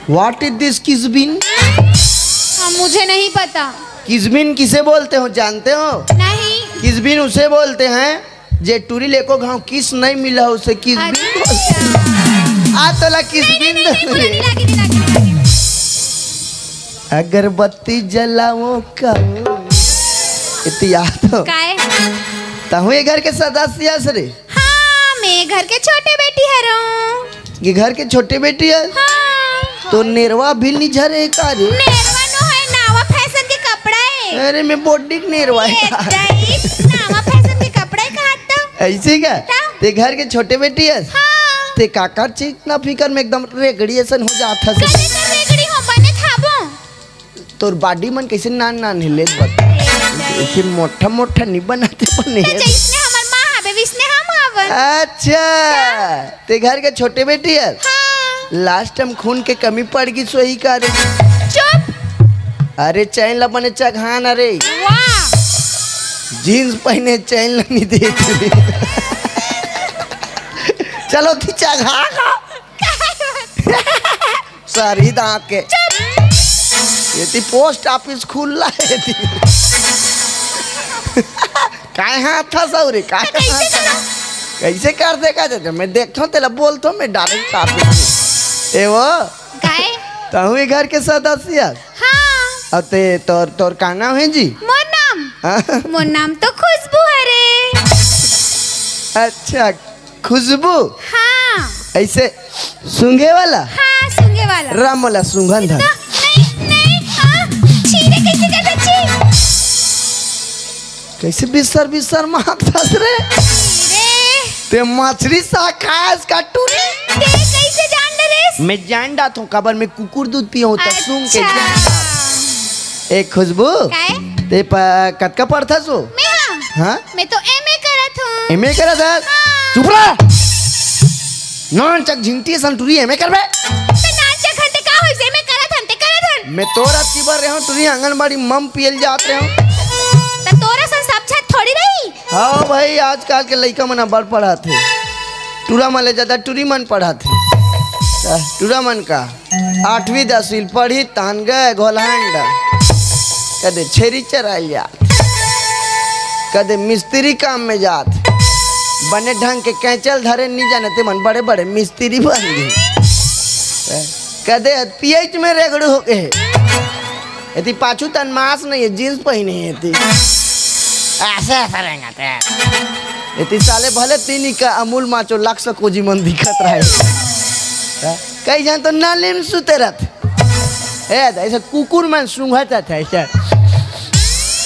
What is this किसबिन? मुझे नहीं पता। किसबिन किसे बोलते हो जानते हो? नहीं। किसबिन उसे बोलते हैं जे टूरी लेको गाँव किस नहीं मिला उसे किसबिन बोलते हैं। आ तोला किसबिन अगरबत्ती जलाओ का याद हो तहु ये घर के सदस्य रे? हाँ, मैं घर के छोटे बेटी है रो। ये घर के छोटे बेटी है? हाँ। तो नेरवा भी नहीं झरे का रे? नेरवा नो है, नावा फैशन के कपड़ा है। अरे मैं बॉडी नेरवा है नावा फैशन के कपड़ा खाता। ऐसे क्या? ते घर के छोटे बेटी है? हाँ। ते काकर चीज ना फिकर में एकदम रेगड़ी ऐसा हो जाता है। रेगड़ी हो बने थाबो। तोर बॉडी मन कैसे नान नान हिले बता। ऐसे मोटा मोटा नहीं बनाते बने। जैसे हमार माँ हवे विसने हम हवन। अच्छा ते घर के छोटे बेटी है? हाँ। लास्ट टाइम खून के कमी पड़ गई सोई का रे? चुप। अरे चैन ला बने चघान अरे। वाह। जीन्स पहने चैन ला नहीं देती। चलो थी चघा सारी दांत के ये थी पोस्ट ऑफिस खुला है थी। काय हाथ था सौरे काय कैसे कर देगा जब मैं देखता हूँ तेरा बोलता हूँ मैं डायरेक्ट ऑफिस ए वो काय तहु ये घर के सदस्य? हाँ। अब ते तोर का नाम है जी? मोर नाम तो खुशबू है रे। अच्छा खुशबू। हाँ। ऐसे सूंघे वाला? हाँ, सूंघे वाला। राम वाला सूंघन था। नहीं छीने कैसे कर छी? कैसे बिस्तर बिस्तर मारता रे? ते मछली सा खास का टूरी। ते कैसे जान रे? मैं जान डात हूँ कबर में कुकुर दूध पिया हूँ तब सूंघ के जान। एक खुशबू ते कतका पढ़ता सो? हाँ? मैं तो एमए करत हूँ। एमए करत है? चुप रह। नॉन चक झिंगटी सन टूरी एमए करबे? तो नान चक हते का होई से एमए करत हन। मैं तोरा तीबर रहे हूँ टूरी आंगनबाड़ी मम पियल जात रहे हूँ। तो तोरा सन सब छत थोड़ी रही। हाँ भाई आजकल के लड़का मन बड़ पढ़ा थे। टूरा मन ले ज्यादा टूरी मन पढ़ा थे। टूरा मन का 8वीं 10वीं पढ़ी तान गए घोलहांडा कदे छेरी चराई जात कदे मिस्त्री काम में जात बने ढंग के कैंचल धरे नहीं जानते मन बड़े बड़े मिस्त्री बन गए। कदे पीएच में रेगड़ू हो गए यदि पाछू तन मास नहीं है जींस पहने है ऐसे ऐसा रहेगा इतनी साले भले तीन का अमूल माचो लक्ष्य कोजी मन दिखत रहे कई जन तो नाले में सुते रहते ऐसे कुकुर मन सूंघता था ऐसे।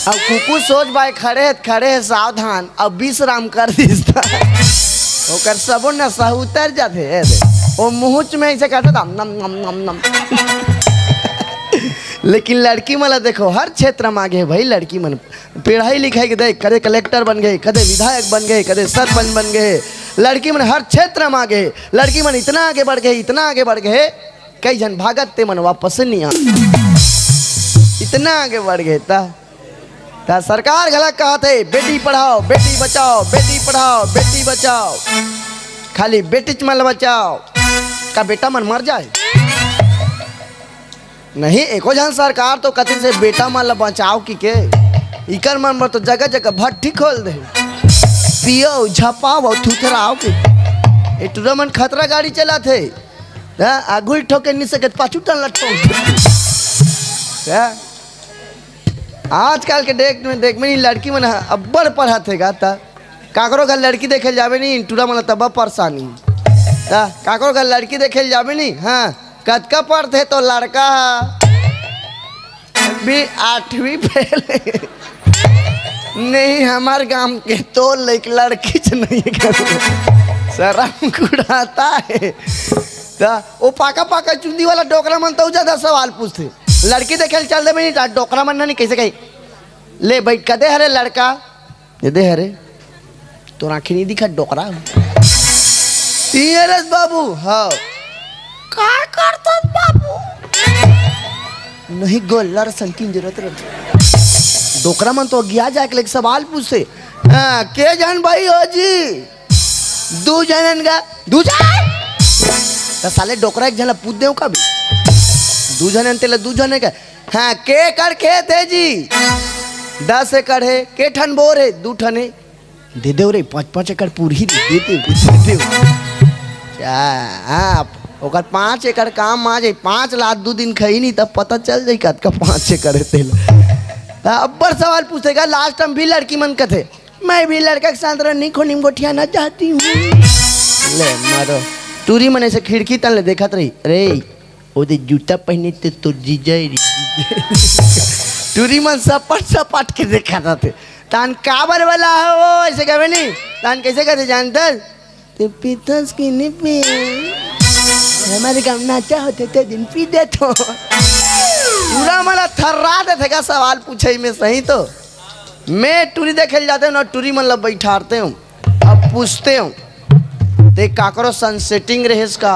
अब कुकुर सोच भाई खड़े है सावधान अब विश्राम कर दिसता ओकर सबो नशा उतर जाते वो मुँह में ऐसे करता था नम नम नम नम। लेकिन लड़की मला देखो हर क्षेत्र में आगे है भाई। लड़की मन पढ़ाई लिखाई के देख कदे कलेक्टर बन गए कदे विधायक बन गए कदे सरपंच बन गए। लड़की मन हर क्षेत्र में आगे। लड़की मन इतना आगे बढ़ गए इतना आगे बढ़ गए कई जन भागत ते मन वापस नहीं आ इतना आगे बढ़ गए ता सरकार गलत कहा थे बेटी पढ़ाओ बेटी बचाओ बेटी पढ़ाओ बेटी बचाओ खाली बेटी मन बचाओ का बेटा मन मर जाए नहीं। एको जन सरकार तो कथी से बेटा मन ला बचाओ की के इकर मन में तो जगह जगह भट्टी खोल दे पियो झपाओ थुथराओ के टूरा मन खतरा गाड़ी चला थे आगुल ठोके नहीं सके पाछू टन लटो। आजकल के देख में लड़की मन अब्बड़ पढ़ा थे गाता काकरो घर लड़की देखे जावे नहीं टूरा मन तब परेशानी काकरो घर लड़की देखे जावे नहीं। हाँ कतका पढ़ते तो लड़का भी 8वीं फेल नहीं हमारे गांव के तो लड़की नहीं शर्म कुड़ाता है। वो पाका पाका चुंदी वाला डोकरा मन तो ज्यादा सवाल पूछते लड़की देखे चल दे नहीं डोकरा मन नहीं कैसे कही ले बैठ कदे हरे लड़का ये दे हरे तो आँखी नहीं दिखा डोकरा बाबू। हाँ का करता बाबू नहीं गोलर संकीन जरूरत रहती डोकरा मन तो गया जाके लेके सवाल पूछते के जान भाई हो जी दू जनन का दू जान तो साले डोकरा एक जन पूछ दे का भी दू जने तेला दू जने का हाँ के कर खेत है जी 10 एकड़ है के ठन बोर है 2 ठन है दे दे रे 5-5 एकड़ पूरी दे दे हाँ ओकर 5 एकड़ काम आ जाए 5 लाख 2 दिन खाई नहीं तब पता चल जाए कद का 5 एकड़ है तेल अब्बर सवाल पूछेगा लास्ट टाइम भी लड़की मन कथे मैं भी लड़का के साथ नहीं खोनी गोठिया ना चाहती हूँ ले मारो टूरी मने से खिड़की तन ले देखत रही रे ओदे जूता पहने ते तो जीजा टूरी मन सपाट के देखा थे तान काबर वाला है वो ऐसे कहे नहीं तान कैसे कहते जानते ते पीतस की निपे हमारे गाँव नाचा होते थे दिन पी दे तो पूरा मला थर्रा देते का सवाल पूछे में सही तो मैं टूरी देखे जाते हूँ ना टूरी मतलब बैठाते हूँ अब पूछते हूँ ते काकरो सन सेटिंग रहे का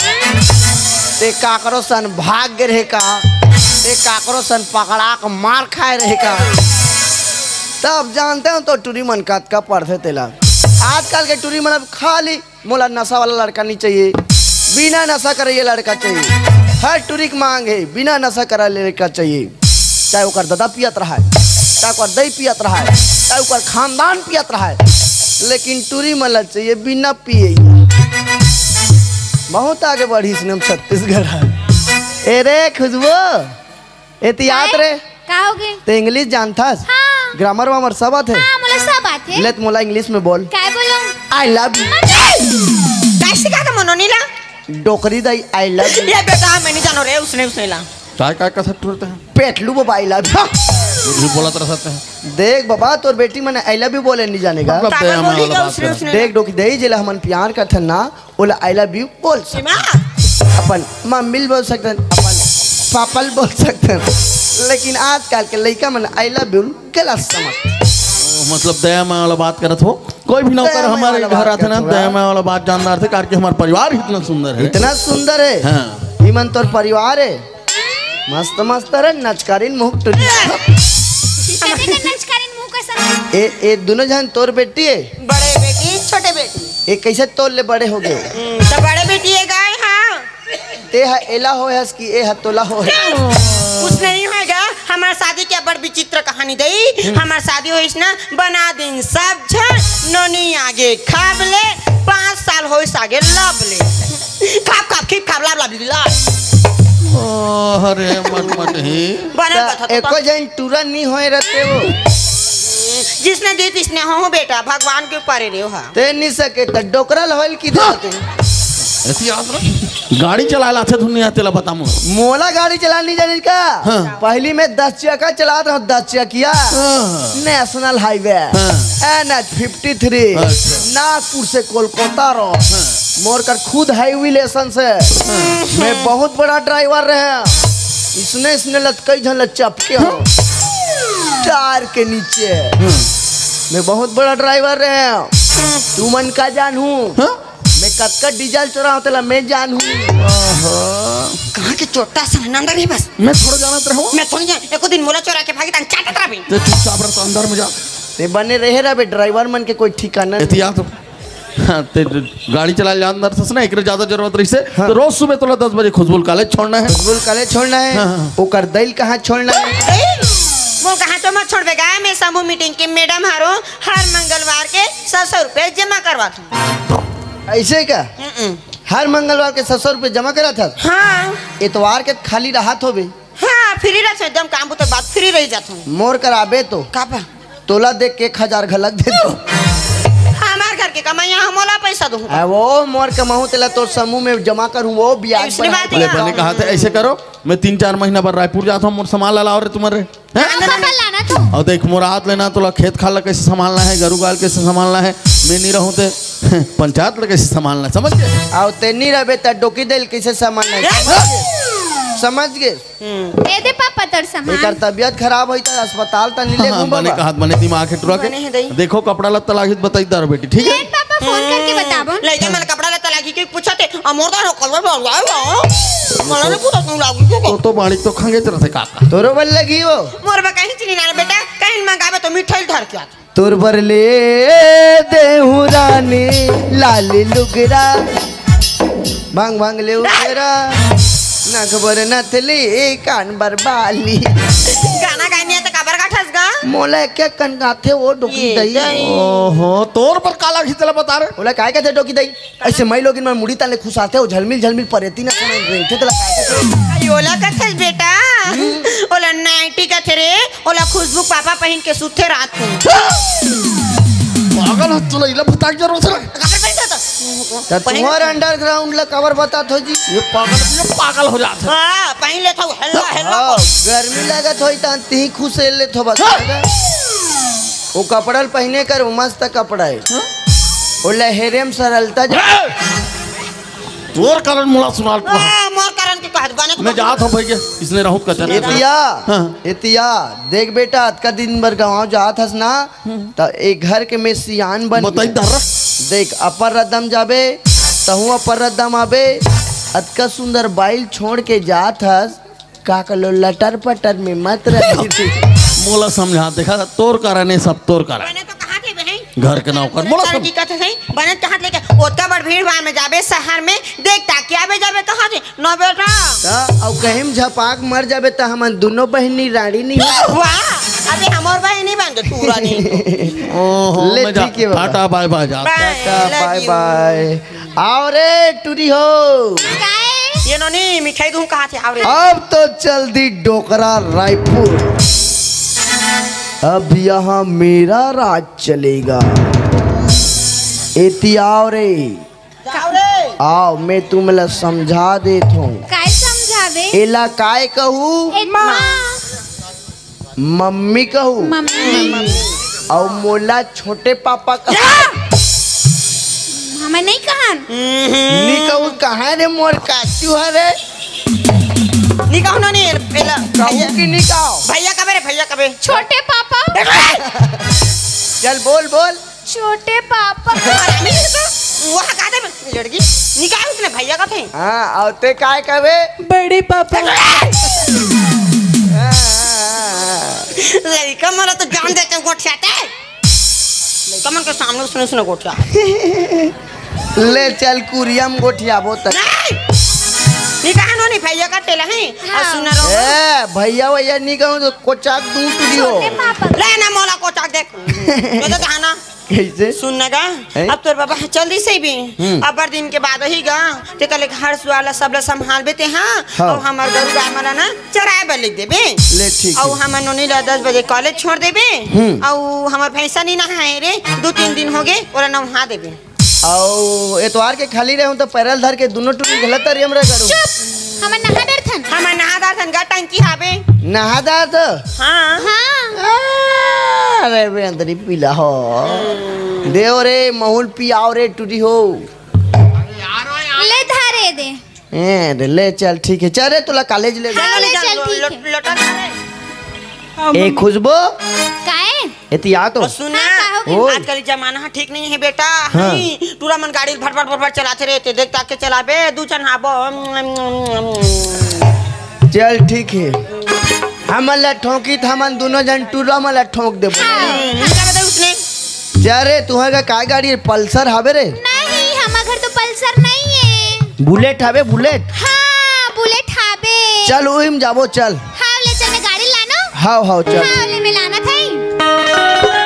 ते काकरो सन भाग्य रहे का ते काकरो सन पकड़ा का मार खाए रहे का तब जानते हो तो टूरी मन का पढ़ते तेला आजकल के टूरी मन खाली मोला नशा वाला लड़का नहीं चाहिए बिना नशा करे ये लड़का चाहिए हर टूरी की मांग है बिना नशा करा लड़का चाहिए चाहे वो दादा पियत रहा है चाहे वो दही पियत रहा है चाहे वो खानदान पियत रहा है लेकिन टूरी मन चाहिए बिना पिए बहुत आगे बढ़ी इसने छत्तीसगढ़ ए रे खुशबू एहतियात रे का होगे तो इंग्लिश जानता हाँ। ग्रामर वामर सब आते हाँ मोला सब आते ले मोला इंग्लिश में बोल काय बोलो आई लव यू कैसे का मनो नीला डोकरी दई आई लव यू ये बेटा मैं नहीं जानो रे उसने ला काय काय का सब टूटते हैं पेटलू बाबा आई लव यू भी बोला तरह सकते हैं देख बाबा तोर बेटी मैंने आई लव यू बोले नहीं जानेगा मतलब दया में वाला बात है देख डोकी दई जिला हमन प्यार का ठन्ना ओला आई लव यू बोल अपन मम्मी बोल सकते अपन पापल बोल सकते लेकिन आजकल के लड़का मन आई लव यू गलत समझ मतलब दया में वाला बात करत हो कोई भी नौकर दया में हमारे वाला घर बात आते ना करत दया में वाला बात जानदार थे कारण हमारा परिवार इतना सुंदर है इतना सुंदर है हाँ। इमन तोर परिवार है मस्त मस्त रे नचकारिन मुख टुरी ए दोनों जन तोर बेटी है बड़े बेटी छोटे बेटी ए कैसे तोल ले बड़े हो गए तो बड़े बेटी है गाय हाँ ते है एला हो है कि ए है तोला हो है कुछ नहीं होगा हमारा शादी के बड़ विचित्र कहानी दई हमारा शादी होइस ना बना दिन सब झन नोनी आगे खाब ले 5 साल होइस आगे लब ले खाब खीप खाब लब अरे मत ही बना बता एको जन टूरा नहीं होए रहते वो जिसने दी तिसने हो बेटा भगवान के ऊपर रे हो ते नहीं सके त डोकरल होइल की देते ऐसी याद रख गाड़ी चला लाते दुनिया तेला बताऊं मोला गाड़ी चला नहीं जाने का पहली में 10 चक्का चला रहा 10 Chakiya national highway NH53 Nagpur से कोलकाता रो मोर कर खुद हाईवे लेसन से मैं बहुत बड़ा ड्राइवर रहे इसने लटकई झन चपके हो टायर के नीचे मैं बहुत बड़ा ड्राइवर रहे तू मन का जान हूँ मैं कतका डीजल चोरा तेला मैं जान हूँ कहाँ के छोटा सा अंदर ही बस मैं थोड़ा जानत रहूं मैं थोड़ी जान एको दिन मोला चोरा के भागी तन चाटत रही ते चुपचाप रह तो अंदर में जा ते बने रहे रे ड्राइवर मन के कोई ठिकाना ऐसी याद हाँ ते गाड़ी चला ले अंदर से ना एक ज्यादा जरूरत रही से तो रोज सुबह तोला 10 बजे खुशबुल कॉलेज छोड़ना है खुशबुल कॉलेज छोड़ना है ओकर दैल कहाँ छोड़ना है वो कहाँ तो मत छोड़बेगा मैं समूह मीटिंग की मैडम हारो हर मंगलवार के 100 रुपए जमा करवाती हूँ ऐसे का हर मंगलवार के 700 रुपये जमा करा था हाँ इतवार के खाली राहत हो गई हाँ फ्री रहते एकदम काम तो बात फ्री रह जाता हूँ मोर कराबे तो कापा तोला देख के 1000 घलक दे दो हमार घर के कमाई हमोला पैसा दूँ वो मोर कमाऊ तेला तो समूह में जमा करूँ वो ब्याज इसलिए बात बोले बने कहा थे ऐसे करो मैं 3-4 महीना बाद रायपुर जाता हूँ मोर सामान ला और तुम्हारे और देख मोर हाथ लेना तो खेत खाला कैसे संभालना है गरु गाल कैसे संभालना है मैं नहीं रहूँ तो पंचायत कैसे संभालना समझ गए आओ ते नहीं रहे तो डोकी दिल कैसे संभालना समझ गए दे पापा तोर सामान एकर तबीयत खराब होई त अस्पताल त नीले हाँ, घूम बने बाबा कहा बने दिमाग है टुरा बने है दई। के देखो कपड़ा लत्ता लागित बताई दर बेटी ठीक है ले पापा फोन करके बताबो लइका मन कपड़ा लेता लागी के पूछते अमोर दा कलर बोलवा मला ने पूरा तू लागू तो बाड़ी तो खंगे तरह से काका तोरो बल लगी हो मोर बा कहीं चिनी ना बेटा कहीं मंगावे तो मिठाई धर के आ तोर बर ले देहु रानी लाली लुगरा भांग भांग ले उगरा नखबर नथली कान बरबाली गाना गाने तो काबर काठस गा मोला क्या कन गाथे वो डोकी दई ओहो तोर पर काला खींचला बता रे बोला काय कहते डोकी दई ऐसे मई लोग इन मुड़ी ताले खुशाते हो झलमिल झलमिल परेती ना समय रेंटे तला काय कहते अयोला कथस बेटा ओला नाइटी का थे रे ओला खुशबू पापा पहन के सुते रात में पागल हो तुला इला बता के जरूर कबर पहन त तुम्हार अंडरग्राउंड ला कवर बतात हो जी ये पागल हो जात है हां पहन ले था हेलो हेलो गर्मी लागत होई त ती खुश ले थो बस वो कपड़ा पहने कर मस्त कपड़ा है वो लहरेम सरलता तोर कारण मुला सुनाल तो मोर कारण के कहत बने मैं जात हूं भैया इसने रहूं कचन एतिया देख बेटा आज का दिन भर गाँव जात हस ना तो एक घर के में सियान बन बताई दर देख अपर रदम जाबे तहु अपर रदम आबे अतका सुंदर बाइल छोड़ के जात हस का कलो लटर पटर में मत रही मोला समझा देखा तोर कारण है सब तोर कारण बने तो कहां थे बहन घर के नौकर मोला की कहत है बने कहां लेके ओता बड़ भीड़ भाड़ में जाबे शहर में देखता क्या बे जाबे कहां थे न बेटा और कहीं झपाक मर जाबे त हमन दोनों बहनी रानी नहीं हो वाह अबे हमर भाई नहीं बन तू रानी ओहो ले मैं जा ठीक है बाबा। टाटा बाय बाय जा बाय बाय आओ रे टूरी हो काय ये नोनी मिठाई दूं कहां थे आवरे अब तो चल दी डोकरा रायपुर अब यहाँ मेरा राज चलेगा एतियाओ रे आवरे आओ मैं तुम्हें समझा देता हूँ काय समझावे एला काय कहूँ एक माँ मम्मी कहूँ मम्मी और मोला छोटे पापा का हमें नहीं कहान नी कहूँ कहाँ रे मोर काचू है रे निकाह नोनी एला कहूँ कि निकाओ भैया कबे रे भैया कबे छोटे पापा चल बोल बोल छोटे पापा वहां का थे लड़की निकाह उसने भैया का थे हाँ औते काय कहे बड़े पापा लड़का मारा तो जान देते हैं गोठियाते लड़का मन के सामने सुने सुने गोठिया ले चल कुरियम गोठियाबो तक नहीं निकाह नोनी भैया का तेला है और सुना रहो ए भैया भैया नहीं कहूँ तो कोचाक दूं तुझी हो छोटे पापा ले ना मोला कोचाक देख ये तो कहाना कैसे सुनना गा हैं? अब तोर बाबा चल दी सही भी अब दिन के बाद ही गा ते कल हर सुवाला सब ला संभाल बेते हाँ हाँ। और हमार गरु गाय मरा ना चराए बा लिख देबे ले ठीक और है हमार नोनी ला 10 बजे कॉलेज छोड़ देबे और हमार भैंसा नहीं ना है रे 2-3 दिन हो गए और नहा देबे और एतवार के खाली रहूं तो पैरल धर के दोनों टूरी गलत तरी हमरा करूं चुप हमें नहा डर थन हमार नहादार धनगा टंकी हाबे नहादा तो हाँ हाँ अरे बे अंदर ही पीला हो देव रे महूल पियाओ रे टूरी हो ले धारे दे ए ले चल ठीक है चल रे तुला कॉलेज ले हाँ, ले चल, ठीक है। लोटा ए खुशबू काय एतिया तो और सुनना हाँ, कहोगे। आजकल ज़माना ठीक नहीं है बेटा हाँ। पूरा मन गाड़ी भट भट भट भट चलाते रहते देख ताक के चलाबे दू चन हाबो चल ठीक है हमन ला ठोकी था हमन दोनों जन टूरा मला ठोक दे क्या बताया उसने जा रे तुहरा का गाड़ी है? पल्सर हवे रे नहीं हमारे घर तो पल्सर नहीं है बुलेट हवे बुलेट हाँ बुलेट हाबे चल उहिम जाबो चल हाँ ले चल मैं गाड़ी लाना हाउ हाउ चल हाँ ले मैं लाना था ही।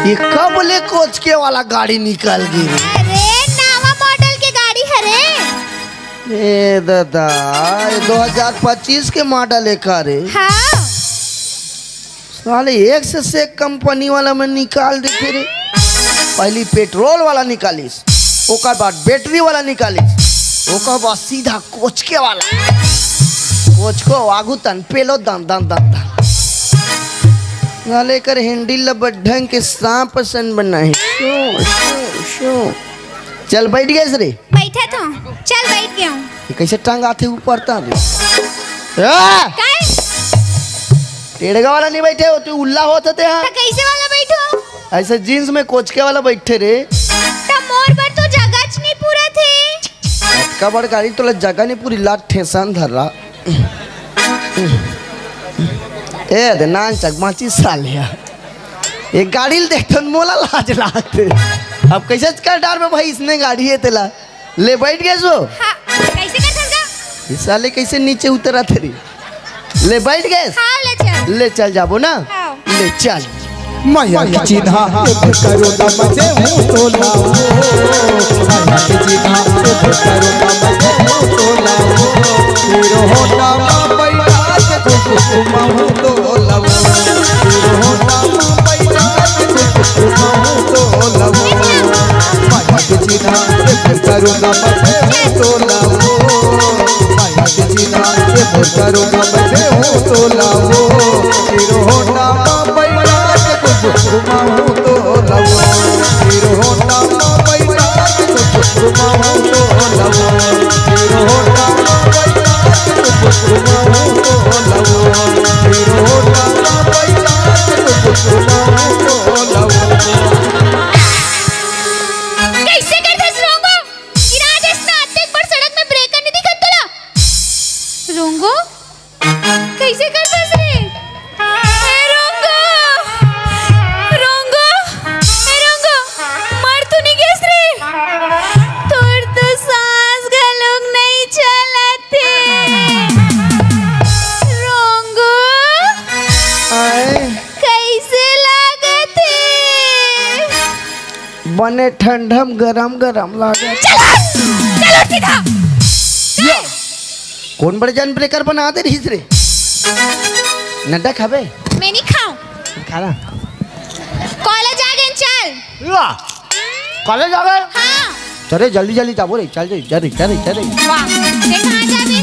ये कब ले कोच के वाला गाड़ी निकल गई अरे नवा मॉडल की गाड़ी है रे ए दादा ये 2025 के मॉडल है का रे हाँ साले एक से एक कंपनी वाला में निकाल दे फिर पहली पेट्रोल वाला निकालिस ओकर बाद बैटरी वाला निकालिस ओकर बाद सीधा कोच के वाला कोच को आगू तन पेलो दन दन दन दन साले कर हैंडल ला बढ़ंग के सांप सन बना है शो शो शो चल बैठ गए रे बैठा तो चल बैठ गया हूँ ये कैसे टांग आते ऊपर ता रे काय टेढ़गा वाला नहीं बैठे हो तू उल्ला होते थे हाँ तो कैसे वाला बैठो? ऐसे जीन्स में कोचके वाला बैठे रे तो मोर पर तो जगह नहीं पूरा थे। कबर गाड़ी तो जगह नहीं पूरी लाट ठेसान धर रहा ए दे नान चकमाची सालिया ये गाड़ी देखते मोला लाज लागते अब कैसे कर डार में भाई इसने गाड़ी है तेला ले बैठ गए सो हाँ, कैसे कर सकता? इस साले कैसे नीचे उतरा तेरी ले बैठ गए हाँ ले चल। ले चल जाबो ना हाँ। ले चल माया की चिन्हा करो तमसे हूँ तो लाओ माया की चिन्हा करो तमसे हूँ तो लाओ हीरो होता माँ पैदा के कुसुमा हूँ तो लाओ हीरो होता माँ पैदा के कुसुमा हूँ तो लाओ माया की चिन्हा करो तमसे हूँ तो लाओ माया की चिन्हा करो तमसे हूँ तो लाओ हीरो होता माँ पैदा घुमाऊं तो लवो हीरो होता पैदा घुमाऊं तो लवो हीरो होता पैदा घुमाऊं तो लवो हीरो होता पैदा घुमाऊं तो लवो। कैसे करते रोंगो? गिरा देस ना आते एक बार सड़क में ब्रेक नहीं दिखत तोला। रोंगो कैसे करते रे? बने ठंडम गरम गरम लागे चलो सीधा कौन बड़े जान ब्रेकर बना दे रही रे नड्डा खाबे मैं नहीं खाऊं खाना कॉलेज आ गए चल कॉलेज आ गए हाँ चले जल्दी जल्दी जाबो रे चल जल्दी चल वाह ये कहाँ जाबे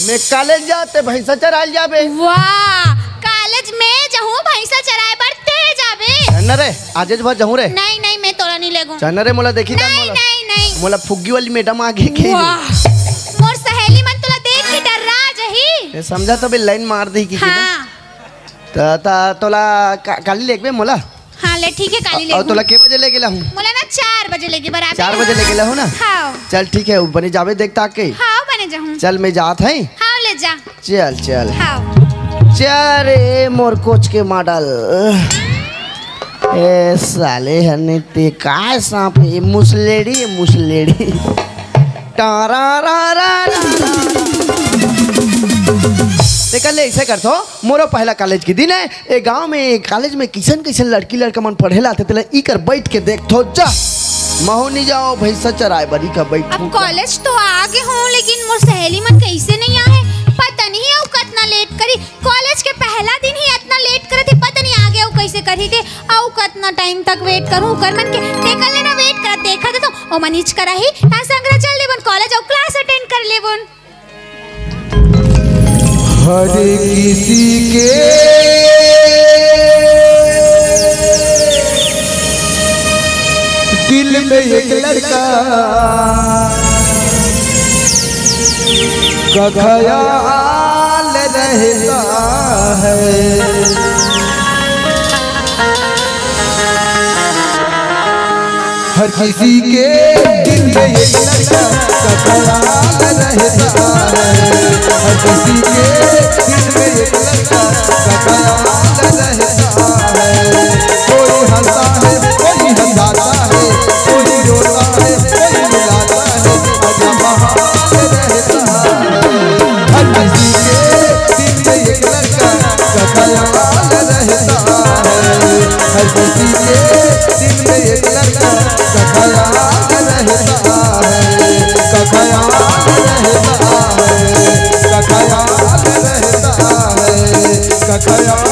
मैं कॉलेज जाते भैंसा चराल जाबे वाह कॉलेज में जहूं भैंसा चराए बढ़ते जाबे चन्ना रे आजेज भर जाऊं रे नहीं मैं तोरा नहीं लेगूं चन्ना रे मोला देखी था मोला नहीं मोला फुग्गी वाली मैडम आगे खेली वाह मोर सहेली मन तोला देख के डर रहा जही ये समझा तो बे लाइन मार दी की हाँ ता तोला काली लेके मोला हाँ ले ठीक है काली ले और तोला के बजे ले गेला हूं मोला ना 4 बजे लेगी बराबर 4 बजे ले गेला हूं ना हाँ चल ठीक है बने जावे देखता के हाँ बने जाऊं चल मैं जात है हाँ ले जा चल हाँ चल रे मोर कोच के मॉडल ए साले हने ते काय सांप है मुसलेड़ी टारा रा रा ते कल ऐसे करथो मोरो पहला कॉलेज के दिन है ए गांव में कॉलेज में किसन लड़की लड़का मन पढ़ेला थे ई कर बैठ के देखथो जा महू नहीं जाओ भैंसा चराए बड़ी का बैठ अब कॉलेज तो आगे हूँ लेकिन मोर सहेली मन कैसे नहीं आए पता नहीं है कितना लेट करी कॉलेज के पहला दिन ही इतना लेट करे थे पता नहीं आगे वो कैसे करी थे औ कितना टाइम तक वेट करूं कर मन के देखल लेना वेट कर देखा तो ओ मनीच करा ही ता संग्रह चल लेबन कॉलेज और क्लास अटेंड कर लेबन हर किसी के दिल में एक लड़का का ख्याल रहता है हर किसी के दिल में एक लड़का का ख्याल रहता है हर किसी के दिल में एक लड़का का ख्याल रहता है कोई हंसता है कोई हंसाता है कोई रोता है कोई रुलाता है अजा बहार रहता है हर किसी के दिल में एक लड़का का ख्याल रहता है हर किसी के दिल में एक लड़का का ख्याल रहता है का ख्याल रहता है का ख्याल रहता है का ख्याल